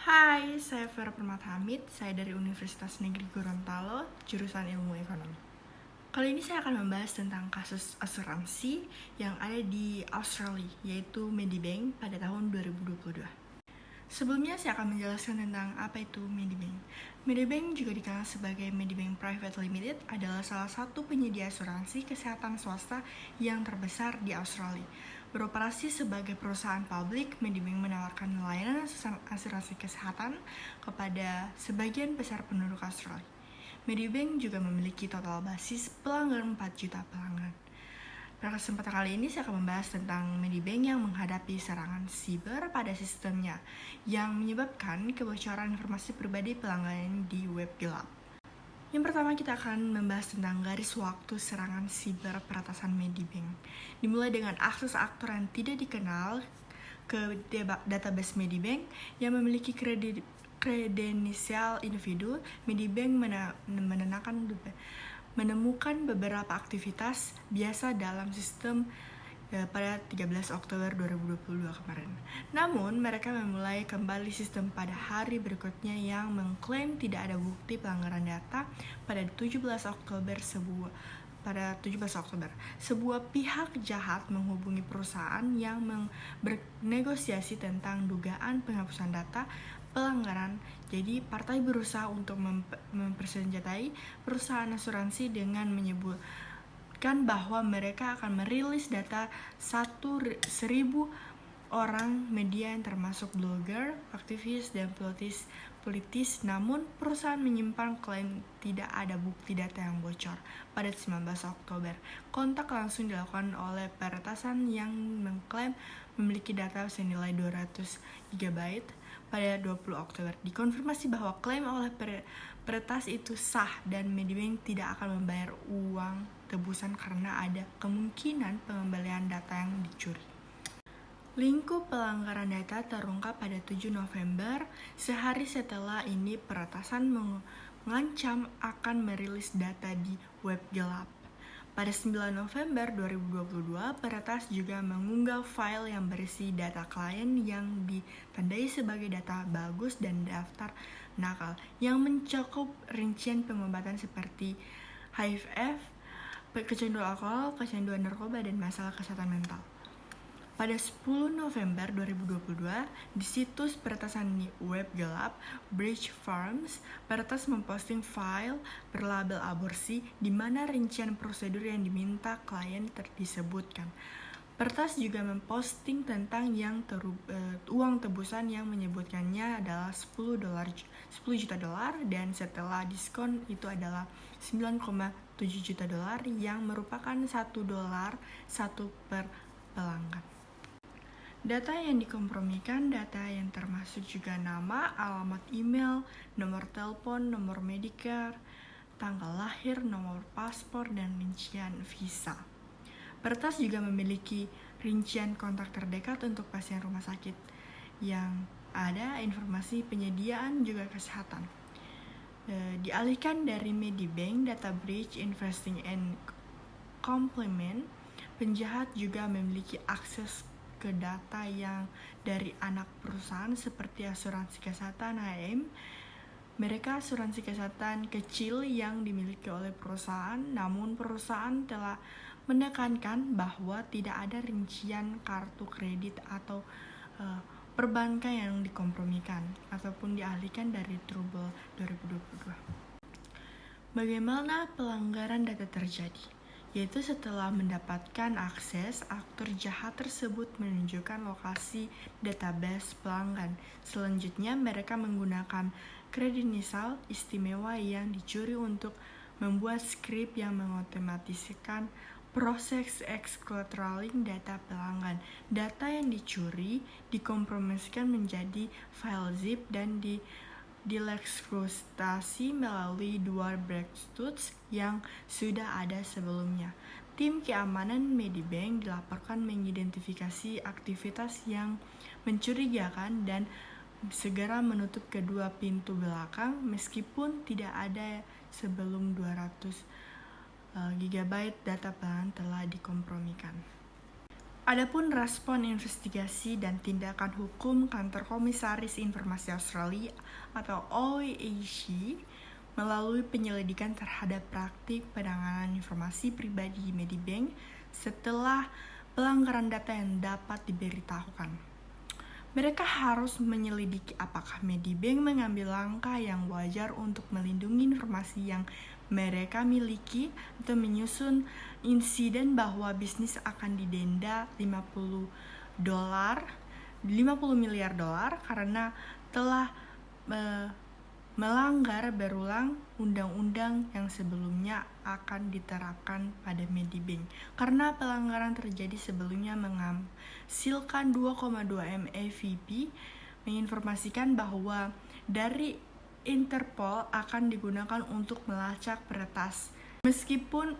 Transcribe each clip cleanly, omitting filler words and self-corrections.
Hai, saya Vera Permatahamid. Saya dari Universitas Negeri Gorontalo, jurusan Ilmu Ekonomi. Kali ini saya akan membahas tentang kasus asuransi yang ada di Australia, yaitu Medibank pada tahun 2022. Sebelumnya saya akan menjelaskan tentang apa itu Medibank. Medibank juga dikenal sebagai Medibank Private Limited adalah salah satu penyedia asuransi kesehatan swasta yang terbesar di Australia. Beroperasi sebagai perusahaan publik, Medibank menawarkan layanan asuransi kesehatan kepada sebagian besar penduduk Australia. Medibank juga memiliki total basis pelanggan 4 juta pelanggan. Pada kesempatan kali ini saya akan membahas tentang Medibank yang menghadapi serangan siber pada sistemnya yang menyebabkan kebocoran informasi pribadi pelanggan di web gelap. Yang pertama kita akan membahas tentang garis waktu serangan siber peretasan Medibank. Dimulai dengan akses aktor yang tidak dikenal ke database Medibank yang memiliki kredensial individu. Medibank menemukan beberapa aktivitas biasa dalam sistem pada 13 Oktober 2022 kemarin. Namun, mereka memulai kembali sistem pada hari berikutnya yang mengklaim tidak ada bukti pelanggaran data pada 17 Oktober. Sebuah pihak jahat menghubungi perusahaan yang bernegosiasi tentang dugaan penghapusan data pelanggaran. Jadi partai berusaha untuk mempersenjatai perusahaan asuransi dengan menyebutkan bahwa mereka akan merilis data 1.000 orang media yang termasuk blogger, aktivis, dan politis, namun perusahaan menyimpan klaim tidak ada bukti data yang bocor. Pada 19 Oktober, kontak langsung dilakukan oleh peretasan yang mengklaim memiliki data senilai 200 GB. Pada 20 Oktober, dikonfirmasi bahwa klaim oleh peretas itu sah dan Medibank tidak akan membayar uang tebusan karena ada kemungkinan pengembalian data yang dicuri. Lingkup pelanggaran data terungkap pada 7 November. Sehari setelah ini, peretasan mengancam akan merilis data di web gelap. Pada 9 November 2022, peretas juga mengunggah file yang berisi data klien yang ditandai sebagai data bagus dan daftar nakal yang mencakup rincian pengobatan seperti HIV, kecanduan alkohol, kecanduan narkoba, dan masalah kesehatan mental. Pada 10 November 2022, di situs peretasan web gelap Bridge Farms, peretas memposting file berlabel aborsi di mana rincian prosedur yang diminta klien disebutkan. Peretas juga memposting tentang uang tebusan yang menyebutkannya adalah 10 juta dolar dan setelah diskon itu adalah 9,7 juta dolar yang merupakan $1 per pelanggan. Data yang dikompromikan, data yang termasuk juga nama, alamat email, nomor telepon, nomor Medicare, tanggal lahir, nomor paspor, dan rincian visa. Peretas juga memiliki rincian kontak terdekat untuk pasien rumah sakit yang ada informasi penyediaan juga kesehatan. Dialihkan dari Medibank, data breach, investing, and complement, penjahat juga memiliki akses ke data yang dari anak perusahaan seperti asuransi kesehatan HM. Mereka asuransi kesehatan kecil yang dimiliki oleh perusahaan, namun perusahaan telah menekankan bahwa tidak ada rincian kartu kredit atau perbankan yang dikompromikan ataupun dialihkan dari Trouble 2022. Bagaimana pelanggaran data terjadi? Yaitu setelah mendapatkan akses, aktor jahat tersebut menunjukkan lokasi database pelanggan. Selanjutnya, mereka menggunakan kredensial istimewa yang dicuri untuk membuat skrip yang mengotomatiskan proses collateralizing data pelanggan. Data yang dicuri dikompromisikan menjadi file zip dan dilekskrustasi melalui dua breakthroughs yang sudah ada sebelumnya. Tim keamanan Medibank dilaporkan mengidentifikasi aktivitas yang mencurigakan dan segera menutup kedua pintu belakang meskipun tidak ada sebelum 200 GB data pelanggan telah dikompromikan. Adapun respon investigasi dan tindakan hukum Kantor Komisaris Informasi Australia atau OAC melalui penyelidikan terhadap praktik penanganan informasi pribadi di Medibank setelah pelanggaran data yang dapat diberitahukan. Mereka harus menyelidiki apakah Medibank mengambil langkah yang wajar untuk melindungi informasi yang mereka miliki atau menyusun insiden bahwa bisnis akan didenda 50 miliar dolar karena telah melanggar berulang undang-undang yang sebelumnya akan diterapkan pada Medibank. Karena pelanggaran terjadi sebelumnya menghasilkan 2,2 MAVP, menginformasikan bahwa dari Interpol akan digunakan untuk melacak peretas. Meskipun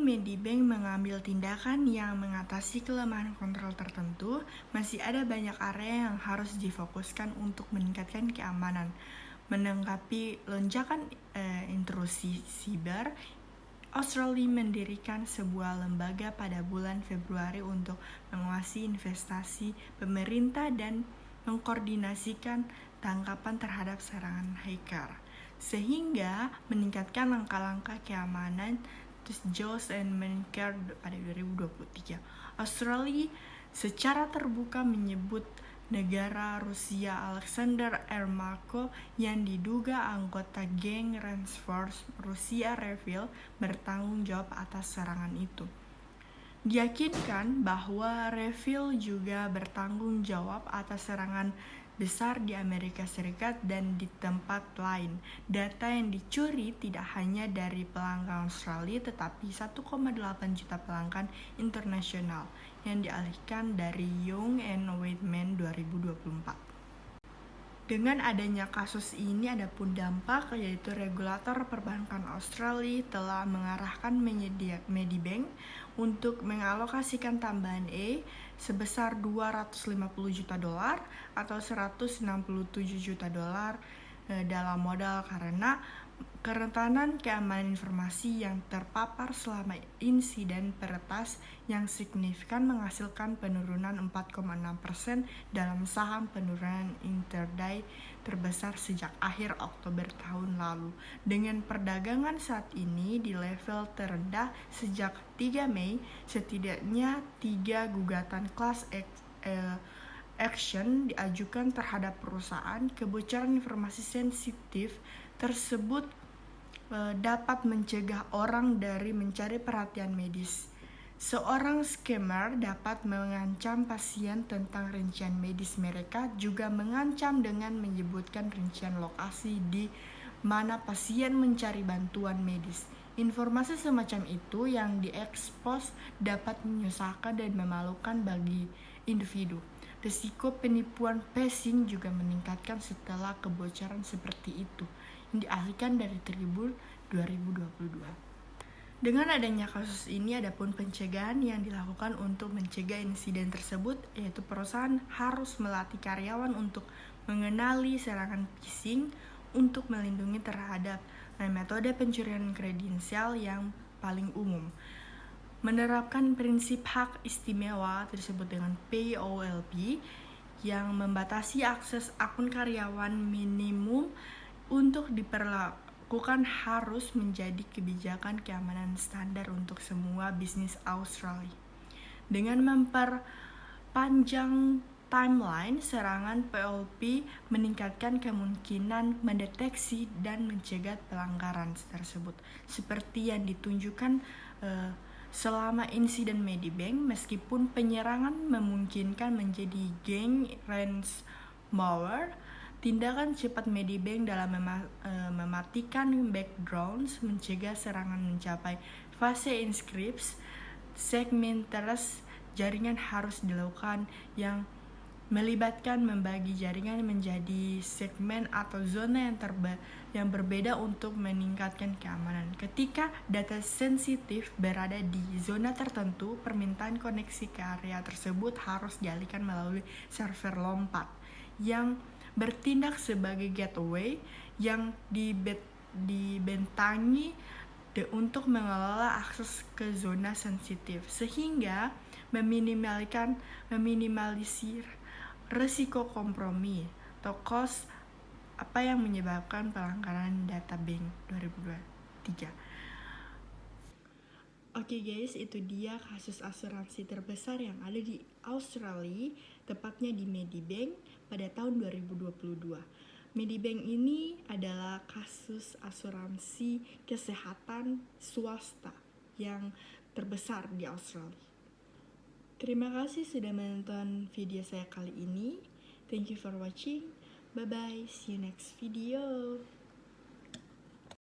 Medibank mengambil tindakan yang mengatasi kelemahan kontrol tertentu, masih ada banyak area yang harus difokuskan untuk meningkatkan keamanan. Menanggapi lonjakan intrusi siber, Australia mendirikan sebuah lembaga pada bulan Februari untuk mengawasi investasi pemerintah dan mengkoordinasikan tangkapan terhadap serangan hacker, sehingga meningkatkan langkah-langkah keamanan JAWS and Medicare pada 2023. Australia secara terbuka menyebut negara Rusia Alexander Ermakov yang diduga anggota geng Reinforce Rusia Revil bertanggung jawab atas serangan itu. Diyakinkan bahwa Revil juga bertanggung jawab atas serangan besar di Amerika Serikat dan di tempat lain. Data yang dicuri tidak hanya dari pelanggan Australia tetapi 1,8 juta pelanggan internasional yang dialihkan dari Young and Weidman 2024. Dengan adanya kasus ini ada pun dampak, yaitu regulator perbankan Australia telah mengarahkan Medibank untuk mengalokasikan tambahan sebesar 250 juta dolar atau 167 juta dolar dalam modal karena kerentanan keamanan informasi yang terpapar selama insiden peretas yang signifikan menghasilkan penurunan 4,6% dalam saham, penurunan intraday terbesar sejak akhir Oktober tahun lalu. Dengan perdagangan saat ini di level terendah sejak 3 Mei, setidaknya 3 gugatan class action diajukan terhadap perusahaan. Kebocoran informasi sensitif tersebut dapat mencegah orang dari mencari perhatian medis. Seorang scammer dapat mengancam pasien tentang rincian medis mereka, juga mengancam dengan menyebutkan rincian lokasi di mana pasien mencari bantuan medis. Informasi semacam itu yang diekspos dapat menyusahkan dan memalukan bagi individu. Risiko penipuan phishing juga meningkatkan setelah kebocoran seperti itu yang dialihkan dari Tribun 2022. Dengan adanya kasus ini, ada pun pencegahan yang dilakukan untuk mencegah insiden tersebut, yaitu perusahaan harus melatih karyawan untuk mengenali serangan phishing untuk melindungi terhadap metode pencurian kredensial yang paling umum. Menerapkan prinsip hak istimewa tersebut dengan POLP yang membatasi akses akun karyawan minimum untuk diperlakukan harus menjadi kebijakan keamanan standar untuk semua bisnis Australia. Dengan memperpanjang timeline serangan, POLP meningkatkan kemungkinan mendeteksi dan mencegah pelanggaran tersebut, seperti yang ditunjukkan selama insiden Medibank. Meskipun penyerangan memungkinkan menjadi geng ransomware, tindakan cepat Medibank dalam mematikan backgrounds mencegah serangan mencapai fase inscripts segmenters jaringan harus dilakukan, yang melibatkan membagi jaringan menjadi segmen atau zona yang berbeda untuk meningkatkan keamanan. Ketika data sensitif berada di zona tertentu, permintaan koneksi ke area tersebut harus dialihkan melalui server lompat yang bertindak sebagai gateway yang dibentangi untuk mengelola akses ke zona sensitif, sehingga meminimalisir resiko kompromi atau cost apa yang menyebabkan pelanggaran data bank 2023. Oke guys, itu dia kasus asuransi terbesar yang ada di Australia, tepatnya di Medibank pada tahun 2022. Medibank ini adalah kasus asuransi kesehatan swasta yang terbesar di Australia. Terima kasih sudah menonton video saya kali ini. Thank you for watching. Bye bye, see you next video.